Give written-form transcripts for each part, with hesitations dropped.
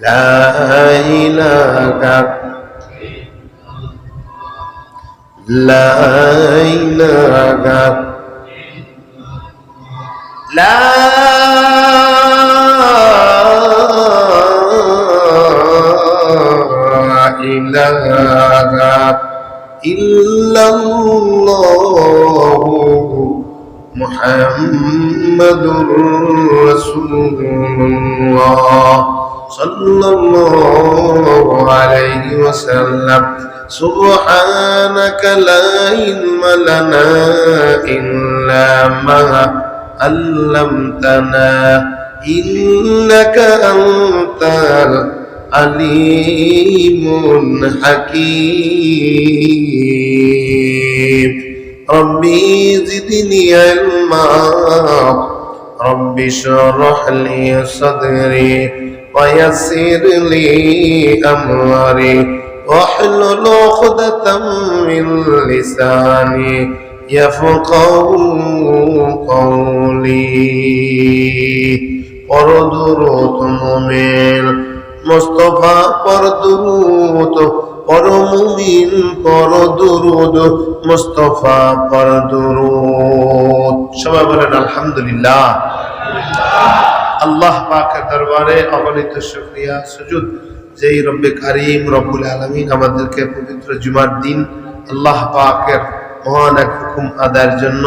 লা ইলাহা লা ইলাহা লা ইলাহা ইল্লাল্লাহু মুহাম্মাদুর রাসূলুল্লাহ সাল্লাল্লাহু আলাইহি ওয়াসাল্লাম সুবহানাকা লা ইলমা লানা ইল্লা মা আল্লামতানা ইন্নাকা আনতাল আলিমুল হাকীম রব্বি জিদনি ইলমা রব্বি শরহ লি সাদরি ওয়া ইয়াসসির লি আমরি واحلل عقدة من لساني يفقهوا قولي পরদুরুদ মুমিন মুস্তাফা পরদুরুদ পরমুমিন পরদুরুদ মুস্তাফা পরদুরুদ সবাই বলেন আলহামদুলিল্লাহ। আল্লাহ পাকের দরবারে অগণিত শুকরিয়া সুজুদ যেই রব্বে কারীম রব্বুল আলামিন আমাদেরকে পবিত্র জুমার দিন আল্লাহ পাকের মহান এক হুকুম আদায়ের জন্য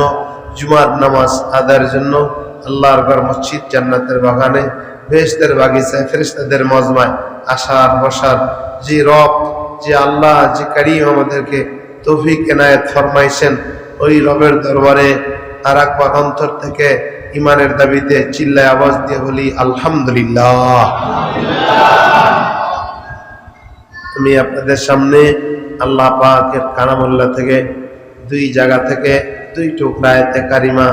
জুমার নামাজ আদায়ের জন্য আল্লাহর ঘর মসজিদ জান্নাতের বাগানে বেহেশতের বাগিচায় ফেরেশতাদের মজমায় আসার বসার যে রব যে আল্লাহ যে কারীম আমাদেরকে তৌফিক এনায়েত ফরমাইছেন ওই রবের দরবারে আর একবার অন্তর থেকে ইমানের দাবিতে চিল্লায় আওয়াজ দিয়ে বলি আলহামদুলিল্লাহ। আমি আপনাদের সামনে আল্লাহ পাকের কালামুল্লাহ থেকে দুই জায়গা থেকে দুই টুকরা আয়াতে কারিমা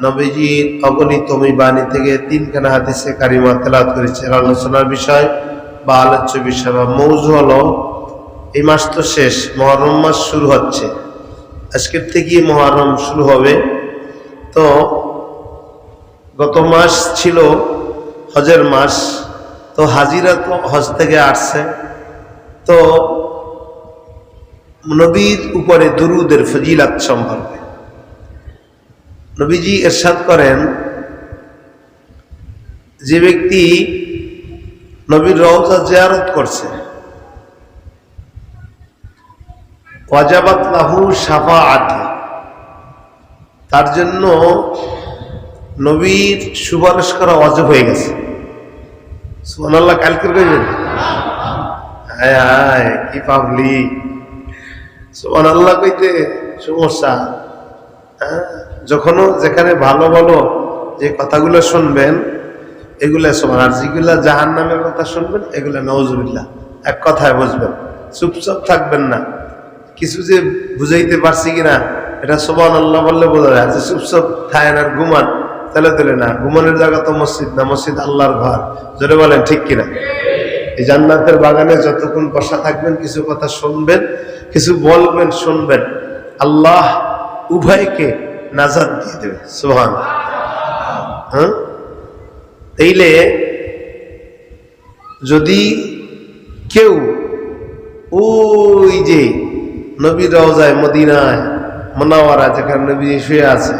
নবীজির অগণিত বাণী থেকে তিনখানা হাদিসে কারিমা তেলাওয়াত করেছি। আলোচনার বিষয় বা আলোচ্য বিষয় বা মৌজু হলো এই মাস তো শেষ, মুহররম মাস শুরু হচ্ছে, আজকের থেকেই মুহররম শুরু হবে। তো গত মাস ছিল হজের মাস, তো হাজিরা তো হজ থেকে আসছে, তো নবীর উপরে দুরুদের ফজিলত সম্পর্কে নবীজি ইরশাদ করেন, যে ব্যক্তি নবীর রওজা জিয়ারত করছে ওয়াজাবাত লাহু শাফাআতি, তার জন্য নবীর সুপারিশ করা ওয়াজিব হয়ে গেছে। সুবহানাল্লাহ। কালকে কইবেন হায় হায় কি পাবলি সুবহানাল্লাহ কইতে সমস্যা। যখনও যেখানে ভালো ভালো যে কথাগুলো শুনবেন এগুলা শোনেন, আর যেগুলা জাহান্নামের কথা শুনবেন এগুলা নাউজুবিল্লাহ, এক কথায় বুঝবেন, চুপচাপ থাকবেন না। কিছু যে বুঝাইতে পারছি কিনা এটা সুবহানাল্লাহ বললে বোঝা যায়। যে চুপচাপ থাকেন আর ঘুমান তাহলে তোলে না, ঘুমানোর জায়গা তো মসজিদ না, মসজিদ আল্লাহর ঘর। জোরে বলেন ঠিক কিনা? এই জান্নাতের বাগানে যতক্ষণ বসা থাকবেন কিছু কথা শুনবেন, কিছু বলবেন, শুনবেন, আল্লাহ উভয়কে নাজাত দিয়ে দেবে। সুবহানাল্লাহ। হ্যাঁ, তাইলে যদি কেউ ওই যে নবীর রওজায় মদিনায় মুনাওয়ারা যেখানে নবী শুয়ে আছে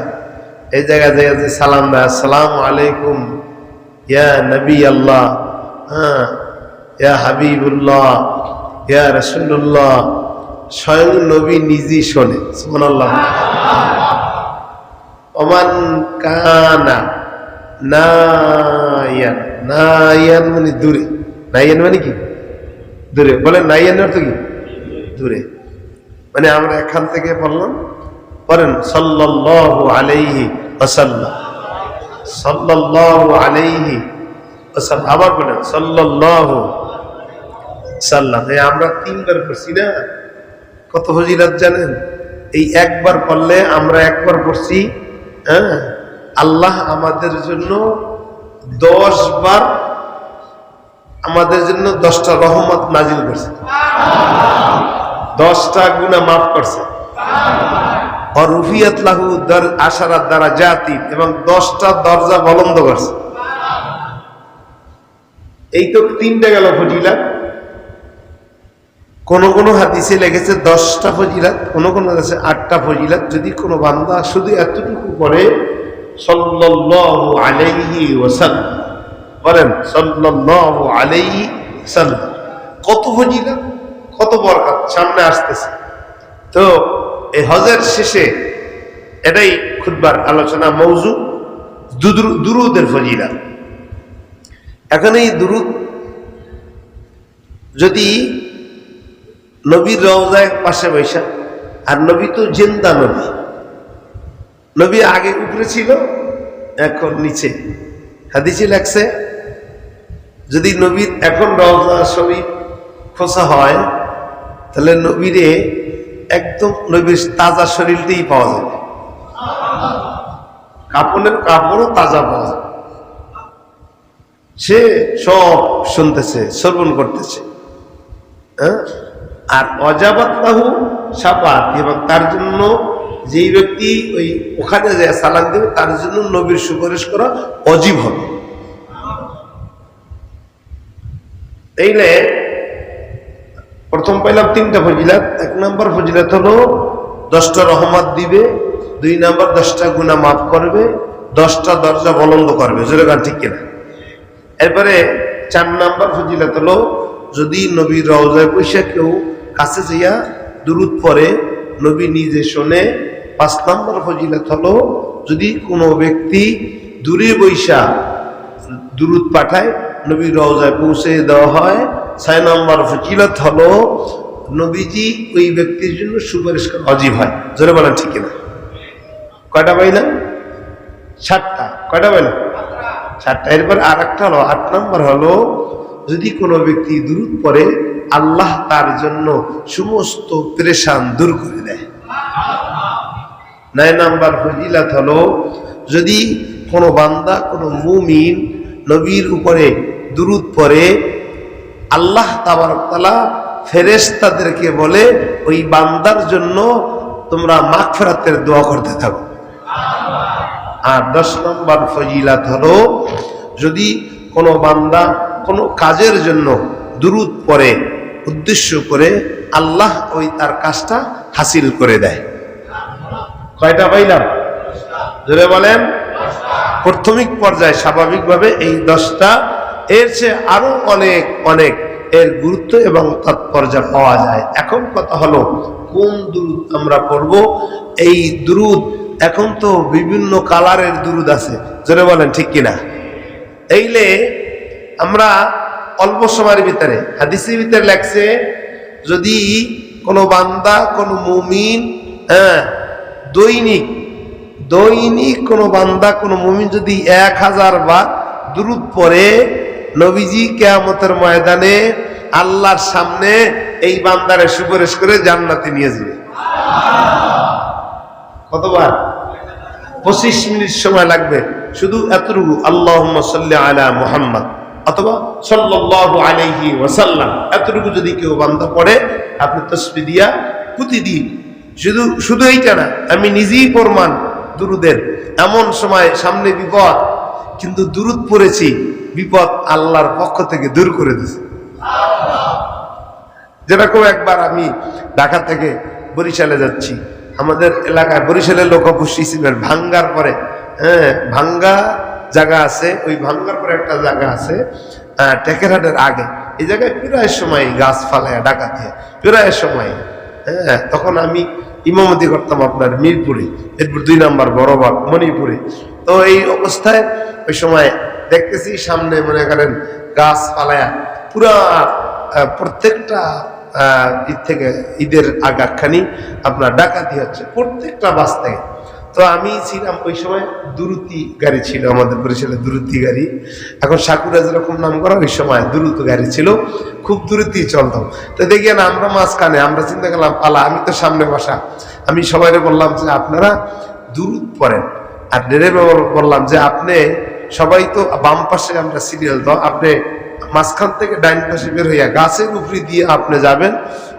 এই জায়গায় যে সালাম দেয়, আসসালামু আলাইকুম ইয়া নবী আল্লাহ, হ্যাঁ ইয়া হাবিবুল্লাহ ইয়া রাসূলুল্লাহ, স্বয়ং নবী নিজেই শোনে। সুবহানাল্লাহ। ওমান কানা নায়ান, নায়ান মানে দূরে, নায়ান মানে কি দূরে, বলেন নায়ান অর্থ কি দূরে, মানে আমরা এখান থেকে বললাম, পড়েন সাল্লাল্লাহু আলাইহি ওয়াসাল্লাম, সাল্লাল্লাহু আলাইহি ওয়াসাল্লাম, আবার বলেন সাল্লাল্লাহু সাল্লাম। এই আমরা তিনবার পড়ছি না, কত ফজিলত জানেন? এই একবার পড়লে আমরা একবার পড়ছি, হ্যাঁ, আল্লাহ আমাদের জন্য 10 বার আমাদের জন্য 10টা রহমত নাজিল করছে, 10টা গুনাহ মাফ করছে, আর রুফিয়াত লাহু আশারাত দারাজাতি, এবং 10টা দরজা বুলন্দ করছে। এই তো 3টা গেল ফজিলাত। কোন কোন হাদিসে লেগেছে 10টা ফজিলাত, কোন কোন হাদিসে 8টা ফজিলাত। যদি কোনো বান্দা শুধু এতটুকু করে সাল্লাল্লাহু আলাইহি ওয়াসাল্লাম, বলেন সাল্লাল্লাহু আলাইহি ওয়াসাল্লাম, কত ফজিলাত, কত বরকত সামনে আসতেছে। তো এই হজের শেষে এটাই খুতবার আলোচনা মৌজু, দুরুদের ফজিলাত। এখন এই দুরুদ যদি নবীর রওজায় পাশে বৈশা, আর নবী তো জিন্দা নবী, নবী আগে উপরে ছিল এখন নিচে। হাদিসে লাগছে যদি নবীর এখন রওজা শরীফ খোসা হয় তাহলে নবীরে একদম নবীর তাজা শরীরটাই পাওয়া যাবে, কাপড়ের কাপড়ও তাজা পাওয়া যাবে। সে সব শুনতেছে, শ্রবণ করতেছে। হ্যাঁ, আর অজাবাতলাহু শাফাত, এবং তার জন্য যেই ব্যক্তি ওই ওখানে যায় সালাম দেবে তার জন্য নবীর সুপারিশ করা অজীব হবে। এইলে প্রথম পাইলাম 3টা ফজিলাত। 1 নম্বর ফজিলাত হলো 10টা রহমত দিবে, 2 নম্বর 10টা গুনাহ মাফ করবে, 10টা দরজা বুলন্দ করবে। জোরে গান ঠিক কিনা? এরপরে 4 নম্বর ফজিলাত হলো যদি নবীর রওজায় বসে কেউ কাছে যাইয়া দুরুদ পড়ে, নবী নিজে শোনে। 5 নম্বর ফজিলাত হলো যদি কোনো ব্যক্তি দূরে বৈশা দুরুদ পাঠায়, নবীর রওজায় পৌঁছে দেওয়া হয়। 6 নম্বর ফজিলত হলো নবীজি ওই ব্যক্তির জন্য সুপারিশ করা অজীব হয়। জোরে বলেন ঠিক কিনা? কয়টা পাইলাম? 7টা। কয়টা পাইলাম? 7টা। এরপর আর একটা হলো 8 নম্বর হলো যদি কোনো ব্যক্তি দুরুদ পড়ে আল্লাহ তার জন্য সমস্ত পেরেশান দূর করে দেয়। 9 নম্বর ফজিলত হলো যদি কোনো বান্দা, কোনো মুমিন নবীর উপরে দুরুদ পড়ে, আল্লাহ তাবারক তাআলা ফেরেশতাদেরকে বলে ওই বান্দার জন্য তোমরা মাগফিরাতের দোয়া করতে থাকো। আর 10 নম্বর ফজিলত হলো যদি কোনো বান্দা কোনো কাজের জন্য দুরুদ পড়ে উদ্দেশ্য করে, আল্লাহ ওই তার কাজটা হাসিল করে দেয়। কয়টা পাইলাম? জোরে বলেন। প্রাথমিক পর্যায়ে স্বাভাবিকভাবে এই 10টা, এর চেয়ে আরো অনেক অনেক এর গুরুত্ব এবং তাৎপর্য পাওয়া যায়। এখন কথা হলো কোন দুরুদ আমরা পড়ব। এই দুরুদ এখন তো বিভিন্ন কালারের দুরুদ আছে। জোরে বলেন ঠিক কিনা? এইলে আমরা অল্প সময়ের ভিতরে হাদিসের ভিতরে লেখছে যদি কোনো বান্দা, কোনো মুমিন দৈনিক কোনো বান্দা, কোনো মুমিন যদি 1000 বার দুরুদ পড়ে, নবীজি কিয়ামতের ময়দানে আল্লাহর সামনে এই বান্দারে সুপারিশ করে জান্নাতে নিয়ে যাবে। কতবার? 25 মিনিট সময় লাগবে। শুধু এতটুকু আল্লাহুম্মা সাল্লি আলা মুহাম্মদ অথবা সাল্লাল্লাহু আলাইহি ওয়াসাল্লাম, এতটুকু যদি কেউ বান্দা পড়ে, আপনি তাসবিহ দিয়া প্রতিদিন, শুধু এইটা না, আমি নিজেই প্রমাণ দুরুদের। এমন সময় সামনে বিপদ, কিন্তু দুরুদ পড়েছি, বিপদ আল্লাহর পক্ষ থেকে দূর করে দিয়েছে। যেরকম একবার আমি ঢাকা থেকে বরিশালে যাচ্ছি, আমাদের এলাকায় বরিশালের লোক অবশ্যই ছিলেন, ভাঙ্গার পরে ভাঙ্গা জায়গা আছে, ওই ভাঙ্গার পরে একটা জায়গা আছে টেকেরহাটের আগে। এই জায়গায় প্রায় সময় গাছ ফালায় ডাকা দিয়ে, প্রায় সময়। তখন আমি ইমামতি করতাম আপনার মিরপুরে, এরপর 2 নম্বর বড়বাগ মণিপুরে। তো এই অবস্থায় ওই সময় দেখতেছি সামনে মনে করেন গাছ ফালায়া পুরা প্রত্যেকটা ঈদ থেকে ঈদের আগাখানি আপনার ডাকাতি হচ্ছে প্রত্যেকটা বাস থেকে। তো আমি ছিলাম ওই সময় দুরুতি গাড়ি ছিল, আমাদের বরিশালে দুরুতি গাড়ি। এখন সাকুরা যেরকম নাম করা, ওই সময় দুরুত গাড়ি ছিল, খুব দূরত্বই চলতাম। তো দেখি না আমরা মাঝখানে, আমরা চিন্তা করলাম পালা, আমি তো সামনে বসা। আমি সবাইকে বললাম যে আপনারা দুরুদ পড়েন, আর ড্রাইভার বললাম যে আপনি সবাই তো বাম পাশে আমরা সিরিয়াল দাও, আপনি মাঝখান থেকে ডাইন পাশে বের হইয়া গাছের উপরে দিয়ে আপনি যাবেন।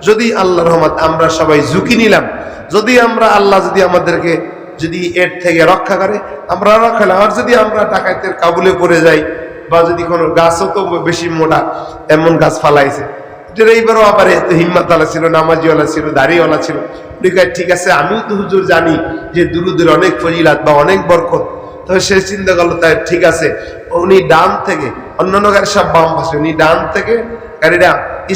যদি আল্লাহর রহমত, আমরা সবাই ঝুঁকি নিলাম, যদি আমরা আল্লাহ যদি আমাদেরকে যদি এর থেকে রক্ষা করে আমরা রক্ষা, আর যদি আমরা ডাকাতের কাবুলে পড়ে যাই বা যদি কোনো গাছও তো বেশি মোটা এমন গাছ ফালাইছে, যেটা এইবারও আবার এত হিম্মতওয়ালা ছিল, নামাজিওয়ালা ছিল, দাড়িওয়ালা ছিল। ঠিক আছে, আমিও তো হুজুর জানি যে দুরুদের অনেক ফজিলাত বা অনেক বরকত। তবে সে চিন্তা করলো তাই ঠিক আছে, উনি ডান থেকে, অন্যান্য গাড়ি সব বাম পাশে, উনি ডান থেকে গাড়িটা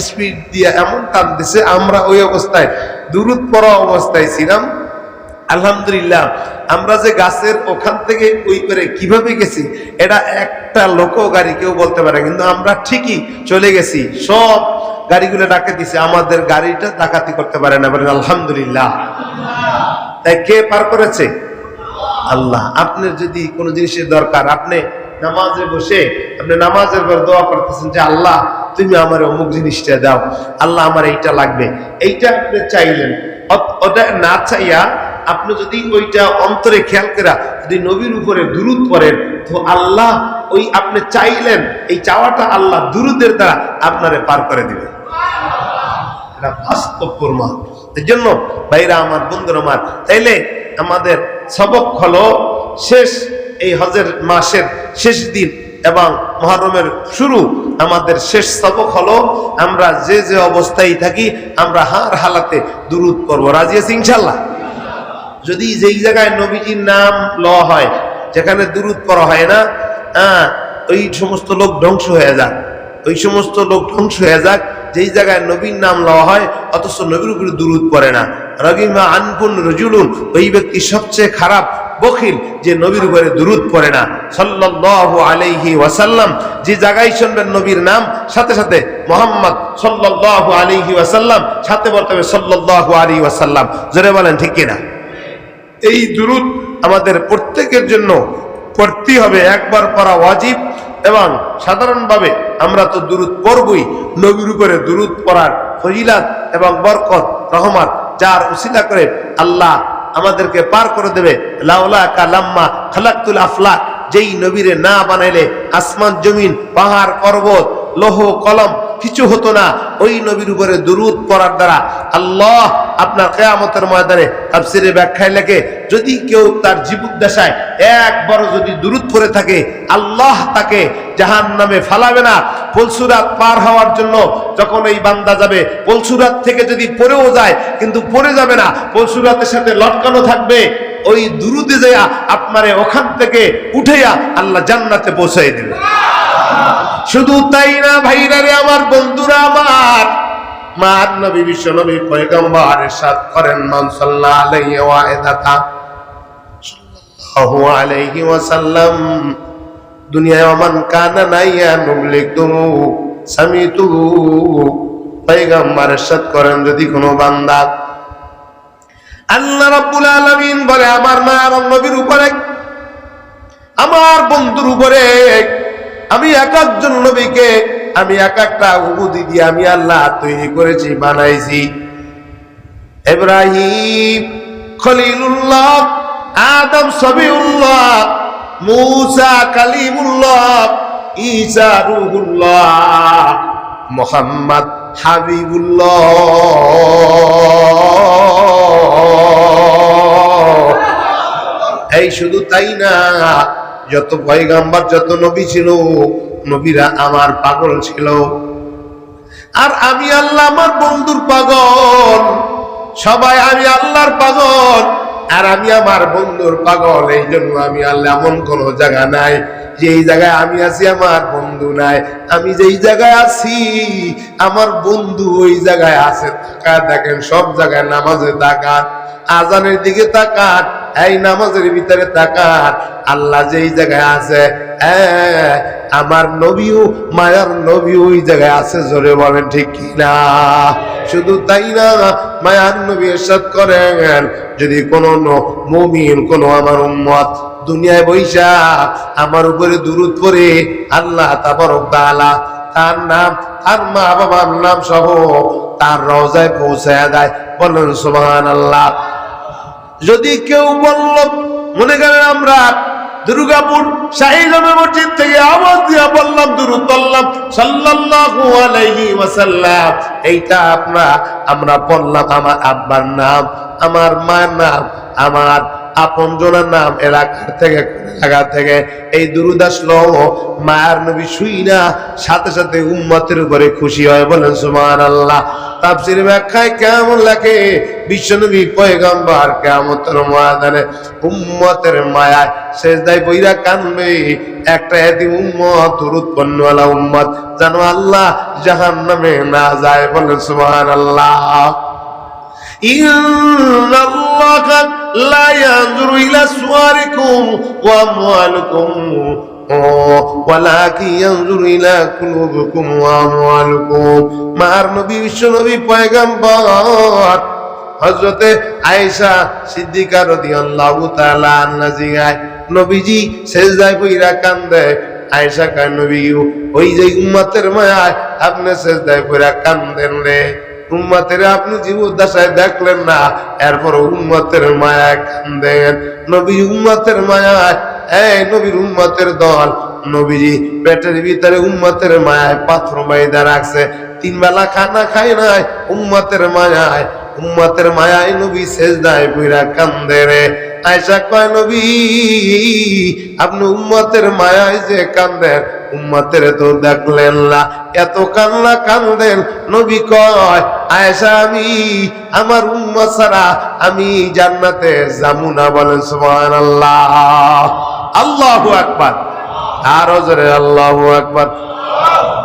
স্পিড দিয়ে এমন টান দিছে, আমরা ওই অবস্থায় দুরুদ পড়া অবস্থায় ছিলাম। আলহামদুলিল্লাহ, আমরা যে গাছের ওখান থেকে ওই করে কিভাবে গেছি এটা একটা লোকও গাড়ি কেউ বলতে পারে, কিন্তু আমরা ঠিকই চলে গেছি। সব গাড়িগুলো ডাকে দিছে, আমাদের গাড়িটা ডাকাতি করতে পারে না। বলেন আলহামদুলিল্লাহ। তাই কে পার করেছে? আল্লাহ। আপনার যদি কোনো জিনিসের দরকার, আপনি নামাজে বসে আপনি নামাজের পর দোয়া করতেছেন যে আল্লাহ তুমি আমার অমুক জিনিসটা দাও, আল্লাহ আমার এইটা লাগবে, এইটা আপনি চাইলেন। ওটা না চাইয়া আপনি যদি ওইটা অন্তরে খেয়াল করে যদি নবীর উপরে দুরুদ পড়েন, তো আল্লাহ ওই আপনি চাইলেন এই চাওয়াটা আল্লাহ দুরুদের দ্বারা আপনারে পার করে দিবে। এটা বাস্তব প্রমাণ। এর জন্য ভাইরা আমার, বন্ধুরা আমার, তাইলে আমাদের সবক হলো শেষ এই হজের মাসের শেষ দিন এবং মুহররমের শুরু, আমাদের শেষ সবক হলো আমরা যে যে অবস্থায় থাকি আমরা হার হালাতে দুরুদ পড়ব। রাজি আছি ইনশাআল্লাহ? যদি যেই জায়গায় নবীজির নাম লওয়া হয়, যেখানে দুরুদ পড়া হয় না, ওই সমস্ত লোক ধ্বংস হয়ে যাক, ওই সমস্ত লোক ধ্বংস হয়ে যাক যেই জায়গায় নবীর নাম লওয়া হয় অথচ নবীর উপরে দুরুদ পড়ে না। রগিমা আনকুন রজুলুন, ওই ব্যক্তি সবচেয়ে খারাপ বখিল যে নবীর উপরে দুরুদ পড়ে না সাল্লাল্লাহু আলাইহি ওয়াসাল্লাম। যে জায়গায় শুনবেন নবীর নাম, সাথে সাথে মুহাম্মদ সাল্লাল্লাহু আলাইহি ওয়াসাল্লাম, সাথে বলতে হবে সাল্লাল্লাহু আলাইহি ওয়াসাল্লাম। জোরে বলেন ঠিক কিনা? এই দুরুদ আমাদের প্রত্যেকের জন্য পড়তে হবে, একবার পড়া ওয়াজিব। এবং সাধারণভাবে আমরা তো দুরুদ পড়বই, নবীর উপরে দুরুদ পড়ার ফজিলাত এবং বরকত, রহমত যার উসিলা করে আল্লাহ আমাদেরকে পার করে দেবে। লাউলা কালাম্মা খালাকতুল আফলাক, যেই নবীরে না বানাইলে আসমান জমিন পাহাড় পর্বত লৌহ কলম কিছু হতো না। ওই নবীর উপরে দুরুদ পড়ার দ্বারা আল্লাহ আপনার কিয়ামতের ময়দানে তাফসীরে ব্যাখ্যায় লেখে, যদি কেউ তার জীবদ্দশায় একবার যদি দুরুদ পড়ে থাকে আল্লাহ তাকে জাহান্নামে ফালাবে না। পুলসুরাত পার হওয়ার জন্য যখন এই বান্দা যাবে, পুলসুরাত থেকে যদি পড়েও যায় কিন্তু পড়ে যাবে না, পুলসুরাতের সাথে লটকানো থাকবে, ওই দুরুদে যায়া আপনারে ওখান থেকে উঠাইয়া আল্লাহ জান্নাতে পৌঁছাই দেবে। শুধু তাই না ভাইরা রে আমার, বন্ধুরা আমার, মার নবী বিশ্ব নবী পয়গম্বর ইরশাদ করেন, মান সাল্লাল্লাহু আলাইহি ওয়া ইদাতা সাল্লাল্লাহু আলাইহি ওয়াসাল্লাম দুনিয়ায় মান কানা নাইয়া নুবলিকু সামিতু। পয়গম্বর ইরশাদ করেন, যদি কোনো বান্দা আল্লাহ রাব্বুল আলামিন বলে আমার মার নবীর উপরে, আমার বন্ধুর উপরে আমি এক একজন নবীকে আমি এক একটা উবুদি দিয়ে আমি আল্লাহ তৈরি করেছি, বানাইছি। ইব্রাহিম খলিলুল্লাহ, আদম সবিউল্লাহ, মূসা কালিমুল্লাহ, ঈসা রূহুল্লাহ, মুহাম্মদ হাবিবুল্লাহ। এই শুধু তাই না, যত পয়গম্বর যত নবী ছিল, নবীরা আমার পাগল ছিল। আর আমি আল্লাহ আমার বন্ধুর পাগল, সবাই আমি আল্লাহর পাগল আর আমি আমার বন্ধুর পাগল। এই জন্য আমি আল্লাহ এমন কোন জায়গা নাই যেই জায়গায় আমি আছি আমার বন্ধু নাই। আমি যেই জায়গায় আছি আমার বন্ধু ওই জায়গায় আছে। দেখেন সব জায়গায় নামাজে তাকান, আজানের দিকে তাকান, এই নামাজের ভিতরে তাকান, আল্লাহ যেই জায়গায় আছে আমার নবীও মায়ার নবী ওই জায়গায় আছে। জোরে বলেন ঠিক কিনা? শুধু তাই না, মায়ার নবী ইরশাদ করেন, যদি কোন মুমিন কোন আমার উম্মত দুনিয়ায় বৈশা আমার উপরে দুরূদ পড়ে আল্লাহ তাবারক তাআলা তার নাম, তার মা বাবার নাম সহ তার রওজায় পৌঁছায়া দেয়। বলেন সুবহানাল্লাহ। যদি কেউ বলল, মনে করেন আমরা দুর্গাপুর শাহী জামে মসজিদ থেকে আওয়াজ দিয়া বললাম দুরূদ পড়লাম সাল্লাল্লাহু আলাইহি ওয়াসাল্লাম, এইটা আমরা পড়লাম আমার আব্বার নাম, আমার মায়ের নাম, আমার আপন জনের নাম এলাকার থেকে এলাকা থেকে এই দুরূদ আসলো, মায়ার নবী শুই না সাথে সাথে উম্মতের উপরে খুশি হয়। বলেন সুবহানাল্লাহ। তাফসীর ব্যাখ্যায় কেমন লাগে, বিশ্বনবী পয়গম্বর কিয়ামতের ময়দানে উম্মতের মায়ায় সেজদায় পইরা কাঁদবে। একটা এতিম উম্মত, দুরূদ পড়নেওয়ালা উম্মত যেন আল্লাহ জাহান্নামে না যায়। বলেন সুবহানাল্লাহ। ইন্নাল্লাহা লা ইয়ানজুরু ইলা সুওয়ারিকুম ওয়া আমওয়ালিকুম ওয়ালাকিন ইয়ানজুরু ইলা কুলুবিকুম ওয়া আমওয়ালিকুম। মার নবী বিশ্বনবী পয়গম্বর হযরতে আয়েশা সিদ্দিকা রাদিয়াল্লাহু তাআলা আনহা জিগায়, নবীজি সেজদায় পইরা কান্দে। আয়েশা কয়, নবী ওই যে উম্মতের মায়ায় আপনি সেজদায় পইরা কান্দেন রে, উম্মতের আপনি জীবদ্দশায় দেখলেন না, এরপর উম্মতের মায়ায় কান্দেন। নবী উম্মতের মায়ায়, এই নবীর উম্মতের দল, নবীজি পেটের ভিতরে উম্মতের মায়ায় পাথর বাইদা রাখছে, 3 বেলা খানা খায় নাই উম্মতের মায়ায়। উম্মতের মায়ায় নবী সেজদায় পইরা কান্দে রে। আয়েশা কয়, নবী আপনি উম্মতের মায়ায় যে কান্দেন, উম্মতের তো দেখলেন না, এত কান্না কান্দেন। নবী কয়, আয়েশা আমি আমার উম্মত ছাড়া আমি জান্নাতে যাবো না। বলেন সুবহানাল্লাহ। আল্লাহু আকবার। আরো জোরে আল্লাহু আকবার।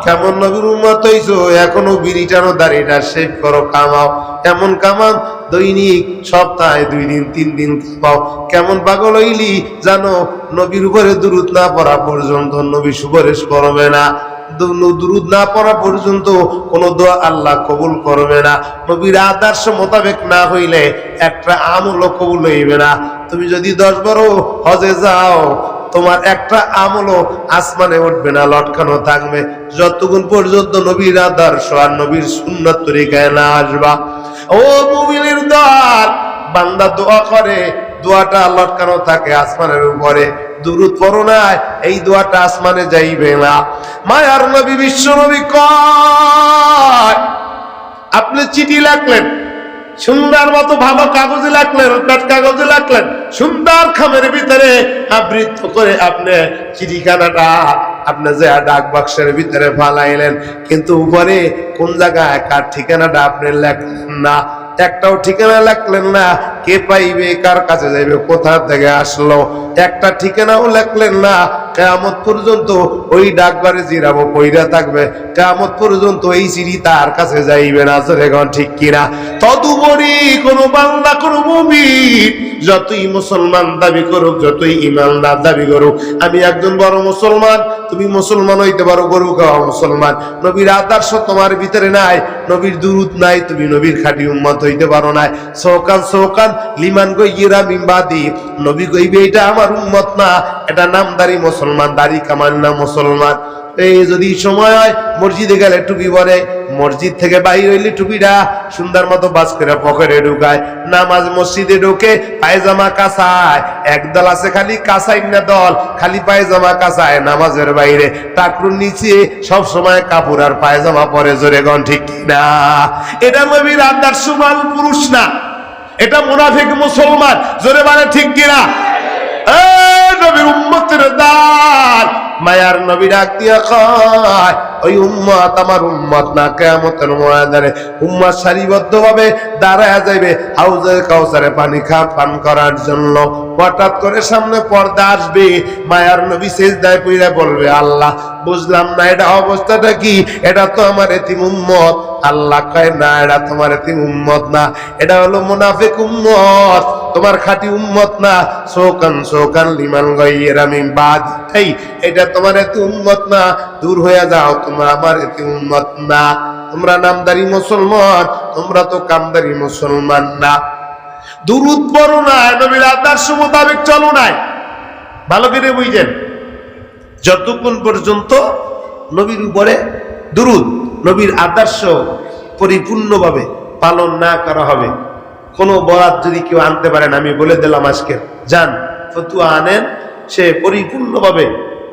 কেমন নবীর উম্মত হইছো, এখনো বিড়ি টানো, দাড়িটা শেভ করো, কামাও, এমন কামাও দৈনিক সপ্তাহে 2 দিন 3 দিন কামাও। কেমন পাগল হইলি জানো, নবীর উপরে দুরূদ না পড়া পর্যন্ত নবী সুপারিশ করবে না। দুরূদ না পড়া পর্যন্ত কোন দোয়া আল্লাহ কবুল করবে না। নবীর আদর্শ মোতাবেক না হইলে একটা আমলও কবুল হইবে না। তুমি যদি 10-12 হজে যাও, তোমার একটা আমলও আসমানে উঠবে না, লটকানো থাকবে যতক্ষণ পর্যন্ত নবীর আদর্শ আর নবীর সুন্নাত তরিকায় না আসবা। ও মুমিনের দল, বান্দা দোয়া করে, দোয়াটা লটকানো থাকে আসমানের উপরে, দুরূদ পড়ো না, এই দোয়াটা আসমানে যাইবে না। মায়ার নবী বিশ্ব নবী কয়, আপনি চিঠি লিখলেন, সুন্দর মতো ভালো কাগজে লাগলেন, পেট কাগজে লাগলেন, সুন্দর খামের ভিতরে আবৃত করে আপনি চিঠিখানাটা আপনি যে ডাক বাক্সের ভিতরে ফালাইলেন, কিন্তু উপরে কোন জায়গায় কার ঠিকানাটা আপনি লেখলেন না, একটাও ঠিকানা লেখলেন না। কে পাইবে, কার কাছে যাইবে, কোথা থেকে আসলো, একটা ঠিকানাও লেখলেন না। কিয়ামত পর্যন্ত ওই ডাকঘরে জিরাবো পইরা থাকবে, কিয়ামত পর্যন্ত এই চিঠি তার কাছে যাইবে না। এখন ঠিক কিনা? তদুপরি কোন বান্দা, কোন মুমিন যতই মুসলমান দাবি করুক, যতই ইমানদার দাবি করুক, আমি একজন বড় মুসলমান, তুমি মুসলমান হইতে পারো, গরু খাওয়া মুসলমান, নবীর আদর্শ তোমার ভিতরে নাই, নবীর দুরূদ নাই, তুমি নবীর খাঁটি উম্মত হইতে পারো না। সৌকান সৌকান লিমান গায়রা মিন বাদি, নবী কইবে এটা আমার উম্মত না, এটা নামদারি মুসলমান, দাড়ি কামান না মুসলমান। এই যদি সময় হয় মসজিদে গেলে টুপি পরে, মসজিদ থেকে বাইরে হইলে টুপিটা সুন্দর মতো বাস করে পকেটে ঢুকায়, নামাজ মসজিদে ঢুকে পায়জামা কাঁচায়, একদল আছে খালি কাঁচাই না দল, খালি পায়জামা কাঁচায় নামাজের বাইরে, টাকরুর নিচে সব সময় কাপড় আর পায়জামা পরে। জোরে গন ঠিক কিনা? এটা নবীর আদর্শবান পুরুষ না, এটা মুনাফিক মুসলমান। জোরে মানে ঠিক কিনা? নবীর উম্মতের দান মায়ার নবী ডাক দিয়া কয়, ওই উম্মত আমার উম্মত না, কিয়ামতের ময়দানে উম্মত সারিবদ্ধভাবে দাঁড়ায়া যাইবে হাউজে কাউসারে পানি পান করার জন্য। হঠাৎ করে সামনে পর্দা আসবে, মায়ার নবী সেজদায় পইরা বলবে, আল্লাহ বুঝলাম না এটা অবস্থাটা কি, এটা তো আমার এতিম উম্মত। আল্লাহ কয়, না এটা তোমার এতিম উম্মত না, এটা হলো মুনাফিক উম্মত, তোমার খাঁটি উম্মত না। সৌকান সৌকান লিমান গায়রা মিন বাদি, এই এটা তোমার এতিম উম্মত না, দূর হয়ে যাও, তোমরা আমার এতিম উম্মত না। তোমরা নামদারি মুসলমান, তোমরা তো কামদারি মুসলমান না। দুরূদ পড়ো না, নবীর আদর্শ মোতাবেক চলো নাই। ভালো করে বুঝেন, যতক্ষণ পর্যন্ত নবীর উপরে দুরূদ, নবীর আদর্শ পরিপূর্ণভাবে পালন না করা হবে, কোন বরাত যদি কেউ আনতে পারেন, আমি বলে দিলাম আজকে, যান ফতুয়া আনেন, সে পরিপূর্ণভাবে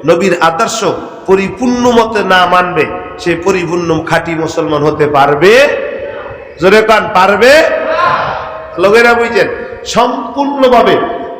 নবীর আদর্শ পরিপূর্ণ মতে না মানবে, সে পরিপূর্ণ খাঁটি মুসলমান হতে পারবে? জোরে কান, পারবে? লোকেরা বুঝছেন, সম্পূর্ণভাবে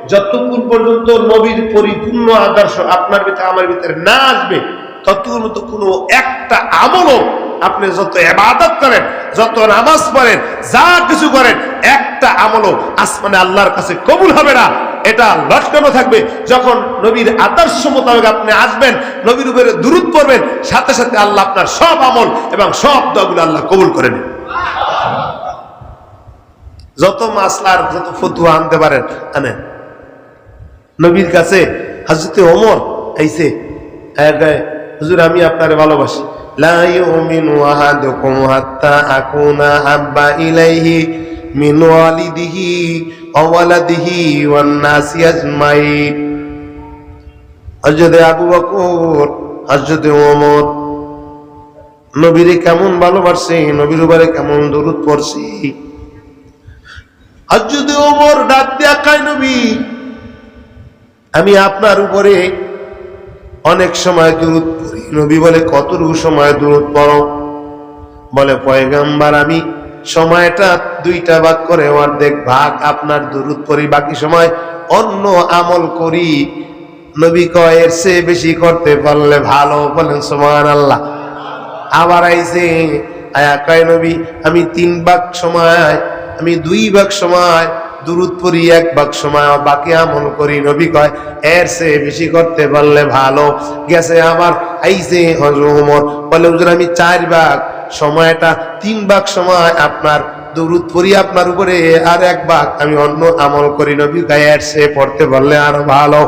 যতক্ষণ পর্যন্ত নবীর পরিপূর্ণ আদর্শ আপনার ভিতরে আমার ভিতরে না আসবে, ততক্ষণ মতো কোনো একটা আমলও আপনি যত ইবাদত করেন, যত নামাজ পড়েন, যা কিছু করেন, একটা আমলও আসমানে আল্লাহর কাছে কবুল হবে না। এটা লটকানো থাকবে। যখন নবীর আদর্শ মোতাবেক আপনি আসবেন, নবীর উপরে দুরূদ পড়বেন, সাথে সাথে আল্লাহ আপনার সব আমল এবং সব দোয়াগুলো আল্লাহ কবুল করে নেন। যত মাসলার যত ফতুয়া আনতে পারেন আনেন। নবীর কাছে হযরতে ওমর আইছে, হুজুর আমি আপনারে ভালোবাসি, লা ইউমিনু আহাদুকুম হাত্তা আকুনা হাব্বা ইলাইহি মিন ওয়ালিদিহি ওয়া ওয়ালাদিহি ওয়ান নাসি আজমাইন। হযরতে আবু বকর, হযরতে ওমর নবীরে কেমন ভালোবাসে, নবীর উপরে কেমন দরুদ পড়ছে। হযরতে ওমর ডাক দিয়া কয়, নবী আমি আপনার উপরে অনেক সময় দরুদ পড়ি। নবী বলে, কতটুকু সময় দরুদ পড়ো? বলে, পয়গম্বর আমি সময়টা দুইটা ভাগ করে অর্ধেক ভাগ আপনার দরুদ পড়ি, বাকি সময় অন্য আমল করি। নবী কয়, এর চেয়ে বেশি করতে পারলে ভালো। বলেন সুবহানাল্লাহ। আবার আইছে আয়া কয়, নবী আমি 3 ভাগ সময়, আমি 2 ভাগ সময় দুরুদ পড়ি, 1 ভাগ সময় বাকি আমল করি। নবী কয়, এর চেয়ে বেশি করতে পারলে ভালো। গেছে আবার আইছে হযরত ওমর, বলে হুজুর আমি 4 ভাগ সময়টা, 3 ভাগ সময় আপনার দুরুদ পড়ি আপনার উপরে, আর 1 ভাগ আমি অন্য আমল করি। নবী কয়, এর চেয়ে পড়তে পারলে আরো ভালো।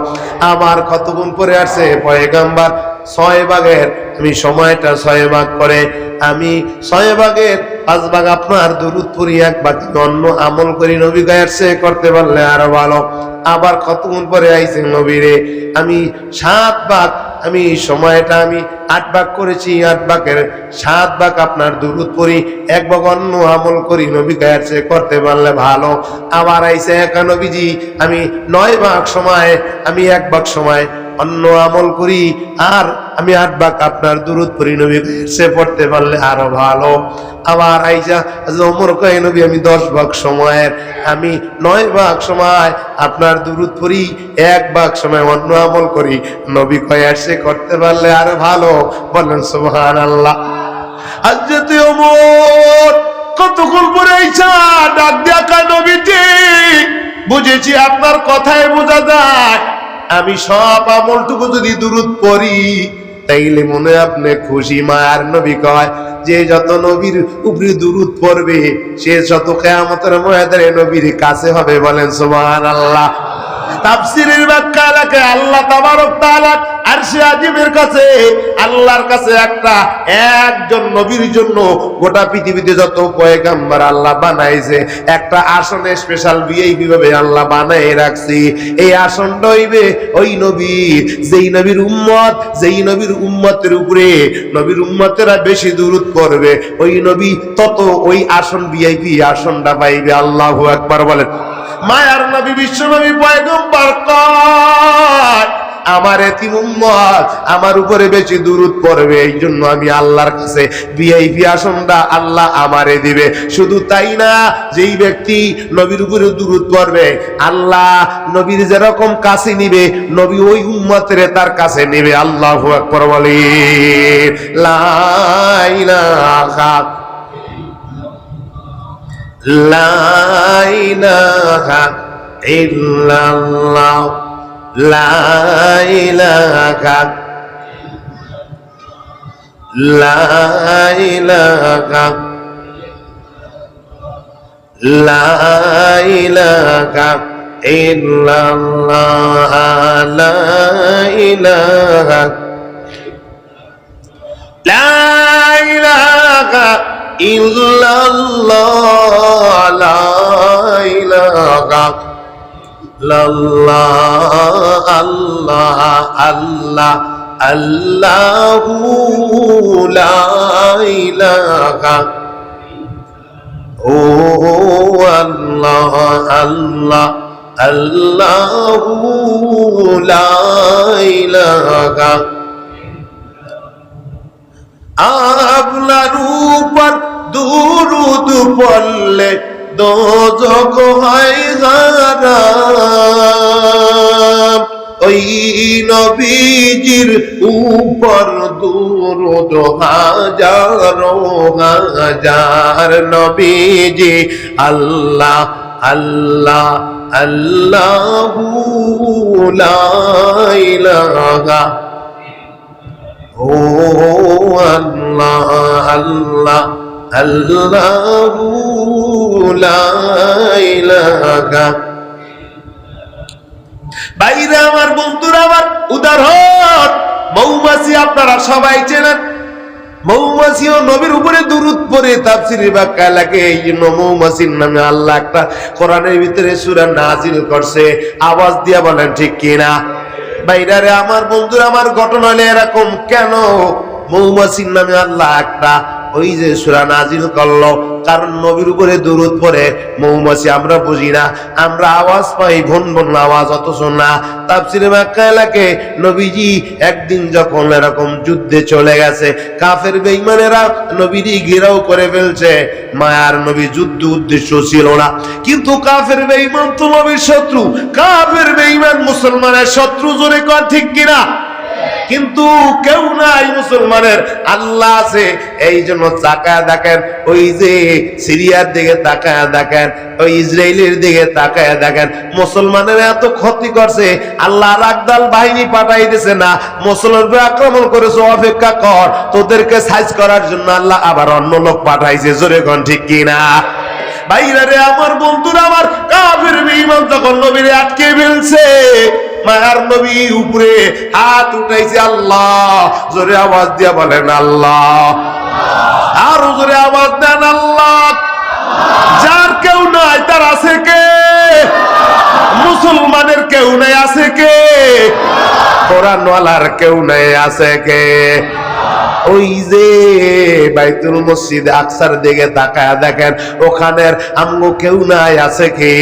আমার কত গুণ পড়ে আসছে পয়গম্বর 6 ভাগের আমি সময়টা 6 ভাগ করে আমি 6 ভাগের 5 ভাগ আপনার দরুদ পড়ি, 1 ভাগ অন্য আমল করি। নবী গায়ের সে করতে পারলে আরো ভালো। আবার কতক্ষণ পরে আইছে, নবীরে আমি 7 ভাগ, আমি সময়টা আমি 8 ভাগ করেছি, 8 ভাগের 7 ভাগ আপনার দরুদ পড়ি, 1 ভাগ অন্য আমল করি। নবী গায়ের সে করতে পারলে ভালো। আবার আইছে একা, নবীজি আমি 9 ভাগ সময়, আমি 1 ভাগ সময় অন্য আমল করি, আর আমি 8 ভাগ আপনার দরুদ পড়ি। নবী সে পড়তে পারলে আরো ভালো। আবার আইসা ওমর কয়, নবী আমি 10 ভাগ সময়ের, আমি 9 ভাগ সময় আপনার দরুদ পড়ি, 1 ভাগ সময় অন্য আমল করি। নবী কয়, সে করতে পারলে আরো ভালো। বলেন সুবহানাল্লাহ। হযরতে ওমর কতক্ষণ পরে আইসা ডাক দিয়া কয়, নবীজি বুঝেছি, আপনার কথায় বোঝা যায় আমি সব আমলটুকু যদি দুরুদ পড়ি তাইলে মনে আপনি খুশি। মায়ার নবী কয়, যে যত নবীর উপরে দুরুদ পড়বে সে যত কিয়ামতের ময়দানে নবীর কাছে হবে। বলেন সুবহানাল্লাহ। তাফসীরের ব্যাখ্যা লেখে, আল্লাহ তাবারক তাআলা আরশে আজিমের কাছে, আল্লাহর কাছে একজন নবীর জন্য গোটা পৃথিবীতে যত পয়গম্বর আল্লাহ বানাইছে, একটা আসনে স্পেশাল ভিআইপি ভাবে আল্লাহ বানায় রাখছি। এই আসনটা হইবে ওই নবীর, যেই নবীর উম্মত, যেই নবীর উম্মতের উপরে নবীর উম্মতেরা বেশি দুরূদ পড়বে, ওই নবী তত ওই আসন ভিআইপি আসনটা পাইবে। আল্লাহু আকবার বলেন। মায়ার নবী বিশ্ব নবী পয়গম্বর কয়, আমার এতিম উম্মত আমার উপরে বেশি দুরূদ পড়বে, এই জন্য আমি আল্লাহর কাছে ভিআইপি আসনটা আল্লাহ আমারে দিবে। শুধু তাই না, যেই ব্যক্তি নবীর উপরে দুরূদ পড়বে আল্লাহ নবীর যেরকম কাছে নিবে, নবী ওই উম্মতের তার কাছে নেবে। আল্লাহু আকবার বলেন। লা ইলাহা লা ইলাহা ইল্লাল্লাহ লা ইলাহা লা ইলাহা লা ইলাহা ইল্লাল্লাহ লা ইলাহা লা ইলাহা ইল্লাল্লাহ লা ইলাহা ইল্লাল্লাহ আল্লাহ আল্লাহ আল্লাহু লা ইলাহা ও আল্লাহ আল্লাহ আল্লাহু লা ইলাহা। আপনার উপর দুরূদ পড়লে দোজখ দোজখ হয় হারাম। ওই নবীজির উপর দুরূদ হাজারো হাজার। নবীজি আল্লাহ আল্লাহ আল্লাহু লা ইলাহা, ও আল্লাহ আল্লাহ আল্লাহু লা ইলাহা। ভাইরা আমার, বন্ধুরা আমার, উদাহরণ মৌমাছি আপনারা সবাই চেনেন। মৌমাছিও নবীর উপরে দুরূদ পড়ে তাফসীরে ব্যাখ্যা লাগে। এই জন্য মৌমাছির নামে আল্লাহ একটা কোরআনের ভিতরে সূরা নাজিল করছে। আওয়াজ দিয়া বলেন ঠিক কিনা? ভাইরা রে আমার, বন্ধুরা আমার, ঘটনা হলো এরকম। কেন মৌমাছির নামে আল্লাহ একটা ওই যে সূরা নাজিল করলো? কারণ নবীর উপরে দুরূদ পড়ে মৌমাছি আমরা বুঝি না, আমরা আওয়াজ পাই ভন ভন আওয়াজ, অথচ না। তাফসীরে ব্যাখ্যা লাগে নবীজি একদিন যখন এরকম যুদ্ধে চলে গেছে, কাফের বেঈমানেরা নবীজি ঘেরাও করে ফেলছে। মায়ার নবী যুদ্ধ উদ্দেশ্য ছিল না, কিন্তু কাফের বেঈমান তো নবীর শত্রু। কাফের বেঈমান মুসলমানের শত্রু, জোরে কর ঠিক কিনা? কিন্তু কেউ নাই মুসলমানের, আল্লাহ আছে। এই জন্য তাকায় দেখেন, ওই যে সিরিয়ার দিকে তাকায় দেখেন, ওই ইসরায়েলের দিকে তাকায় দেখেন, মুসলমানের এত ক্ষতি করছে, আল্লাহ রাগদাল বাহিনী পাঠাই দিছে না, মুসলমানকে আক্রমণ করেছে, অপেক্ষা কর, তোদেরকে সাইজ করার জন্য আল্লাহ আবার অন্য লোক পাঠাইছে। জোরে কোন ঠিক কিনা? ভাইরা রে আমার, বন্ধুরা আমার, কাফের বেঈমান যখন নবীরে আটকে ফেলছে, মায়ার নবী উপরে হাত উঠাইছে, আল্লাহ। জোরে আওয়াজ দিয়া বলেন আল্লাহ, আরো জোরে আওয়াজ দেন আল্লাহ। যার কেউ নাই তার আছে কে? মুসলমানের কেউ নাই, আছে কে? কোরআনওয়ালার কেউ নাই, আছে কে? ওই যে বাইতুল মসজিদ আকসার দিকে তাকায় দেখেন, ওখানের আমগো কেউ নাই, আছে কে?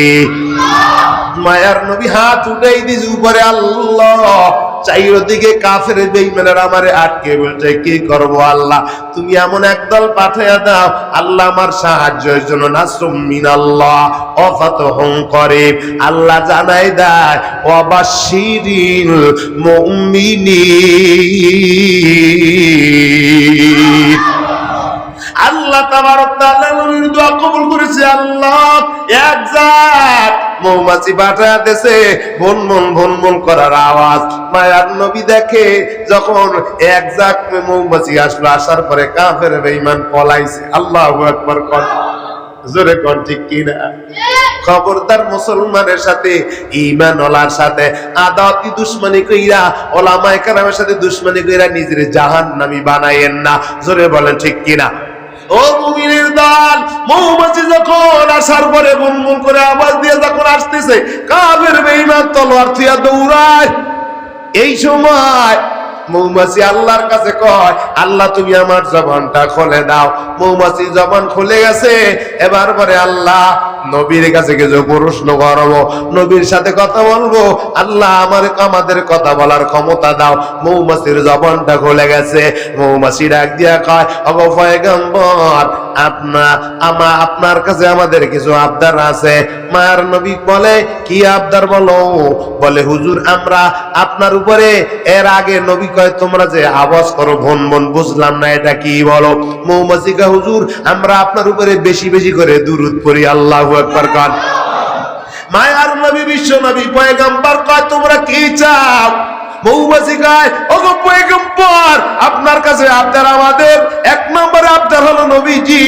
মায়ার নবী হাত উঠাই দিয়েছে উপরে, আল্লাহ। চারিদিকে কাফের বেঈমানেরা আমারে আটকে বলছে, কি করব আল্লাহ? তুমি এমন একদল পাঠাইয়া দাও, আল্লাহ আমার সাহায্যের জন্য। নাসরুম মিনাল্লাহ ওয়া ফাতহুন করিব। আল্লাহ জানাই দেয়, ওয়াবাশশিরিল মুমিনিন। আল্লাহ তাবারক তাআলা নবীর দোয়া কবুল করেছে। আল্লাহ একজাত মৌমাছি পাঠায়া দেশে ভন ভন ভন ভন করার আওয়াজ। মায়ার নবী দেখে যখন একজাত মৌমাছি আসলো, আসার পরে কাফের বেঈমান পলাইছে। আল্লাহু আকবার কর, জোরে কোন ঠিক কিনা? খবরদার মুসলমানের সাথে, ঈমানওয়ালার সাথে আদাওয়াতি দুশমনি কইরা, ওলামায়ে কেরামের সাথে দুশমনি কইরা নিজের জাহান্নামী বানায়েন না। জোরে বলেন ঠিক কিনা? ও মুমিনের দল, মৌমাছি যখন আসার পরে বুনবুন করে আওয়াজ দিয়ে যখন আসতেছে, কাফের বেঈমান তলোয়ার থুইয়া দৌড়ায়। এই সময় মৌমাছি আল্লাহর কাছে কয়, আল্লাহ তুমি আমার জবানটা খুলে দাও। মৌমাছি জবান খুলে গেছে। এবার পরে আল্লাহ নবীর কাছে কিছু প্রশ্ন করবো, নবীর সাথে কথা বলবো। আল্লাহ আমাদের কথা বলার ক্ষমতা দাও। মৌমাছির জবানটা খুলে গেছে। মৌমাছি ডাক দিয়া কয়, ওগো পয়গম্বর, আপনার কাছে আমাদের কিছু আবদার আছে। মায়ার নবী বলে, কি আবদার বলো? বলে, হুজুর আমরা আপনার উপরে, এর আগে নবী কয় তোমরা যে আওয়াজ করো ভন ভন, বুঝলাম না এটা কি বলো? মৌমাছি কয়, হুজুর আমরা আপনার উপরে বেশি বেশি করে দুরূদ পড়ি। আল্লাহু আকবার কান। মায়ার নবী বিশ্ব নবী পয়গম্বর কয়, তোমরা কি চাও? মৌমাছি কয়, ওগো পয়গম্বর, আপনার কাছে আবদার আমাদের এক নম্বরে আবদার হলো, নবীজি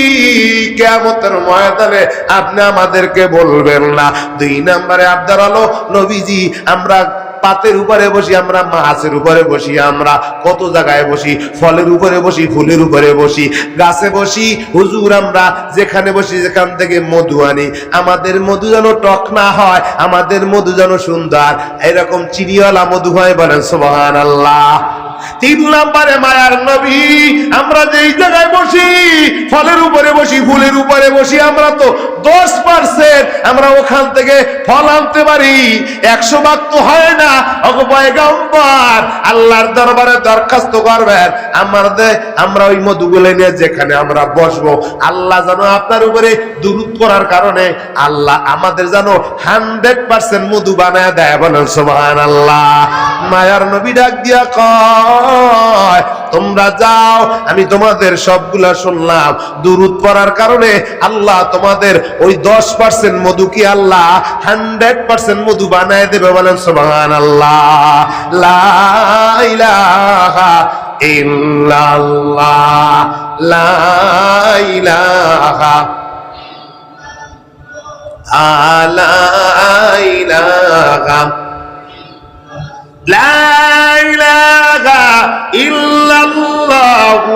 কিয়ামতের ময়দানে আপনি আমাদেরকে বলবেন না। দুই নম্বরে আবদার হলো, নবীজি আমরা পাতের উপরে বসি, আমরা মাছের উপরে বসি, আমরা কত জায়গায় বসি, ফলের উপরে বসি, ফুলের উপরে বসি, গাছে বসি। হুজুর আমরা যেখানে বসি, যেখান থেকে মধু আনি, আমাদের মধু যেন টক না হয়, আমাদের মধু যেন সুন্দর, এরকম চিনিওয়ালা মধু হয়। বলেন সুবহানাল্লাহ। তিন নম্বরে মায়ার নবী, আমরা যেই জায়গায় বসি ফলের উপরে বসি, ফুলের উপরে বসি, আমরা তো 10% আমরা ওখান থেকে ফল আনতে পারি, 100 ভাগ তো হয় না। ওগো পয়গম্বর, আল্লাহর দরবারে দরখাস্ত করবেন আমরা ওই মধুগুলো নিয়ে যেখানে আমরা বসবো, আল্লাহ যেন আপনার উপরে দুরূদ করার কারণে আল্লাহ আমাদের যেন 100% মধু বানায় দেয়। বলেন সুবহানাল্লাহ। মায়ার নবী ডাক দিয়া কয়, তোমরা যাও, আমি তোমাদের সবগুলা শুনলাম, দুরূদ পড়ার কারণে আল্লাহ তোমাদের ওই 10% মধু কি আল্লাহ 100% মধু বানায় দেবে। বলেন সুবহানাল্লাহ। লা ইলাহা ইল্লাল্লাহ, লা ইলাহা লা ইলাহা ইল্লাল্লাহু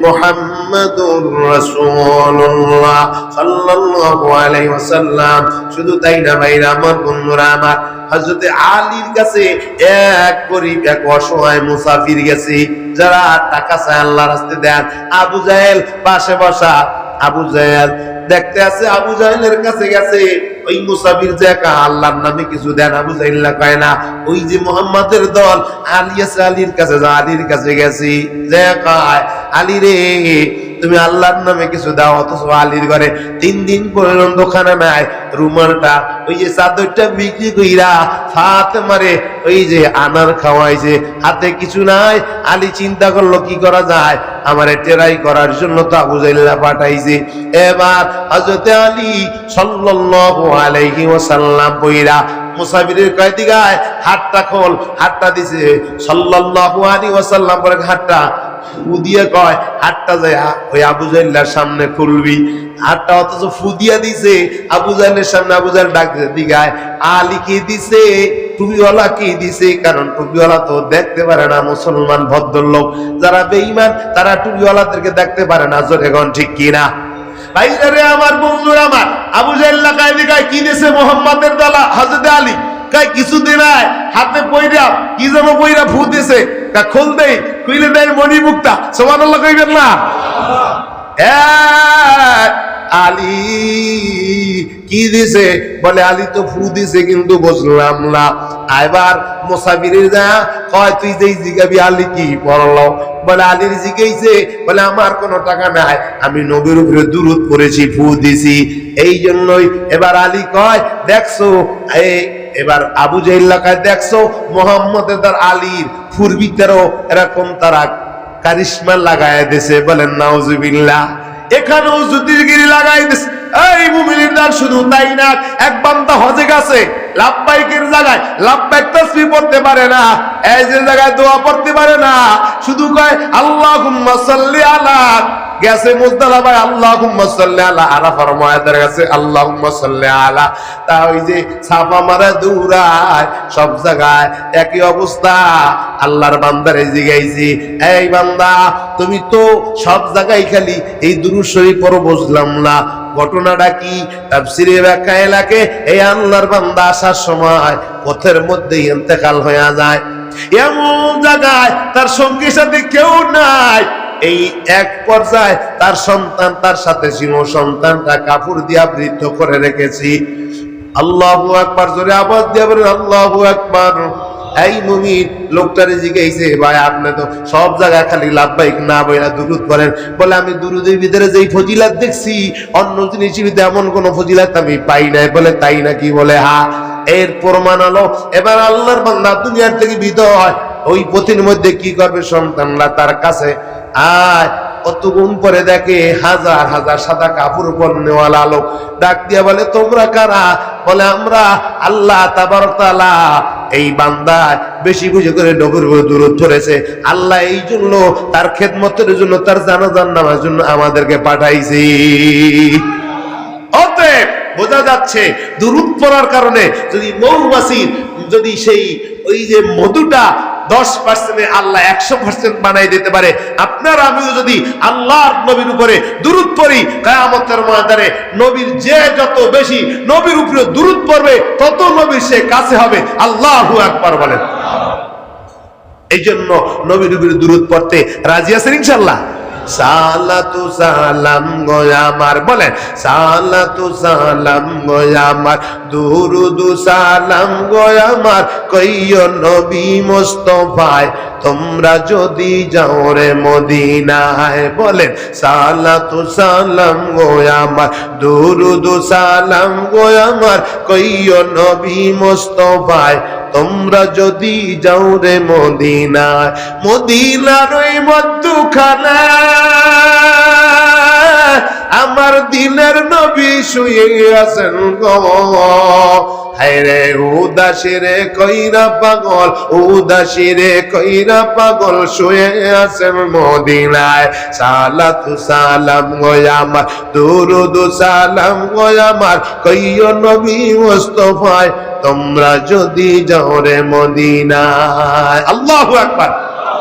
মুহাম্মাদুর রাসূলুল্লাহ সাল্লাল্লাহু আলাইহি ওয়াসাল্লাম। শুধু তাই না ভাইরা আমার, বন্ধুরা আমার, হযরত আলীর কাছে এক গরীব, এক অসহায় মুসাফির গেছে, যারা টাকা চায় আল্লাহর রাস্তায় দেন। আবু জাহেল পাশে বসা, আবু জাহেল দেখতে আছে, আবু জাহেলের কাছে গেছে ওই মুসাফির যে আল্লাহর নামে কিছু দেন। আবু জাহেল কয় না, ওই যে মুহাম্মাদের দল আলী আছে, আলীর কাছে যা, আলীর কাছে গেছি, যে কয় আলী রে তুমি আল্লাহর নামে কিছু দাও। অথচ আলীর ঘরে 3 দিন পর্যন্ত খানা নাই, রুমালটা ওই যে চাদরটা বিক্রি কইরা ফাতেমারে ওই যে আনার খাওয়াইছে, হাতে কিছু নাই। আলী চিন্তা করলো কি করা যায়, আমারে টেরাই করার জন্য তো আবু জাহেল পাঠাইছে। এবার হযরত আলী সাল্লাল্লাহু আলাইহি ওয়াসাল্লাম বইরা মুসাফিরের কয়দি গায়, হাতটা খোল, হাতটা দিছে সাল্লাল্লাহু আলাইহি ওয়াসাল্লাম, পরে হাতটা ফুদিয়া কয়, হাতটা যায় ওই আবু জাহেলের সামনে খুলবি, হাতটা অথচ ফুদিয়া দিছে আবু জাহেলের সামনে। আবু জাহেল ডাক দিগায়, আলী কি দিছে, টুপিওয়ালা কি দিছে? কারণ টুপিওয়ালা তো দেখতে পারে না, মুসলমান ভদ্রলোক যারা বেঈমান তারা টুপিওয়ালাদেরকে দেখতে পারে না। জোরে কোন ঠিক কিনা? ভাইরা রে আমার, বন্ধুরা আমার, আবু জাহেল লাগায় দিগায় কি দিছে মুহাম্মাদের দলা হযরত আলী কয় কিছু দিন হাতে পয়রা কি যেন পয়রা ফু দিছে, খোল দেই, খুইলে দেয় মণিমুক্তা। সুবহানাল্লাহ কইবেন না? আলী কি দিছে? বলে আলী তো ফু দিছে কিন্তু বুঝলাম না। এবার মুসাফিরের যা কয়, তুই যেই জিগাবি আলী কি পড়লো? বলে আলীর জিগাইছে, বলে আমার কোনো টাকা নাই, আমি নবীর উপরে দুরূদ পড়েছি, ফু দিছি, এই জন্যই। এবার আলী কয়, দেখছো এবার আবু জাহেল কয়, দেখছো মুহাম্মদের তার আলীর ফুর ভিতরেও এরকম তারা কারিশমা লাগায় দিছে। বলেন নাউজুবিল্লাহ। এখানেও জ্যোতির্গিরি লাগাই দিছে। এই মুমিনের দল, শুধু তাই না, এক বান্দা হজে গেছে, লাব্বাইকের জায়গায় লাব্বাইক তাসবিহ পড়তে পারে না, এই যে জায়গায় দোয়া পড়তে পারে না, শুধু কয় আল্লাহুম্মা সাল্লি আলা, গেছে মুজদালিফায় আল্লাহুম্মা সাল্লি আলা, আরাফার ময়দানে গেছে আল্লাহুম্মা সাল্লি আলা। তা ওই যে ছাপা মারা দৌড়ায়, সব জায়গায় একই অবস্থা। আল্লাহর বান্দারে জিগাইছি, এই বান্দা তুমি তো সব জায়গায় খালি এই দুরূদ শরীফ পড়ো, বুঝলাম না ঘটনাটা কি? তাফসীরে ব্যাখ্যায় লাগে, এই আল্লাহর বান্দা আসার সময় পথের মধ্যে ইন্তেকাল হয়ে যায়, এমন জায়গায় তার সঙ্গী সাথে কেউ নাই। এই এক পর্যায়ে তার সন্তান তার সাথে ছিল, সন্তানটা কাপড় দিয়ে আবৃত করে রেখেছি। আল্লাহু আকবার, জোরে আওয়াজ দিয়ে বলেন আল্লাহু আকবার। এই মুমিন লোকটারে জিজ্ঞাসা, ভাই আপনি তো সব জায়গায় খালি লাব্বাইক না বইলা দুরূদ করেন। বলে আমি দুরূদের ভিতরে যেই ফজিলত দেখছি, অন্য জিনিসের ভিতরে এমন কোন ফজিলত আমি পাই নাই। বলে তাই নাকি? বলে হ্যাঁ। এর প্রমাণ হলো, এবার আল্লাহর বান্দা দুনিয়ার থেকে বিদায়, ওই পথের মধ্যে কি করবে, সন্তানরা তার কাছে আয়, কতক্ষণ পরে দেখে হাজার হাজার সাদা কাপড় পরনেওয়ালা লোক ডাক দিয়া বলে, তোমরা কারা? বলে আমরা আল্লাহ তাবারক তাআলা এই বান্দা বেশি বুঝে করে নবীর উপর দুরূদ পড়েছে, আল্লাহ এই জন্য তার খেদমতের জন্য, তার জানাজার নামার জন্য আমাদেরকে পাঠাইছি। অতএব বোঝা যাচ্ছে দুরূদ পড়ার কারণে যদি মৌমাছির যদি সেই ওই যে মধুটা 10% আল্লাহ 100% বানাই দিতে পারে, আপনার আমিও যদি আল্লাহর নবীর উপরে দুরূদ পড়ি, কিয়ামতের ময়দানে নবীর যে যত বেশি নবীর উপরে দুরূদ পড়বে, তত নবীর সে কাছে হবে। আল্লাহু আকবার বলেন। এই জন্য নবীর উপরে দুরূদ পড়তে রাজি আছেন ইনশাআল্লাহ? সালাতু সালাম গো আমার, বলেন সালাতু সালাম গো আমার, দুরুদ সালাম গো আমার, কইও নবী মুস্তাফায় তোমরা যদি যাও রে মদিনায়। বলেন সালাতু সালাম গো আমার, দুরুদ সালাম গো আমার, কইও নবী মুস্তাফায় তোমরা যদি যাও রে মদিনায়। মদিনার ওই মধ্যখানে আমার দিলের নবী শুয়ে আছেন গো, হায়রে উদাসীরে কইরা পাগল, উদাসীরে কইরা পাগল শুয়ে আছেন মদিনায়। সালাতু সালাম গো আমার, দুরুদ সালাম গো আমার, কইও নবী মুস্তাফায় তোমরা যদি যাও রে মদিনায়। আল্লাহু আকবার।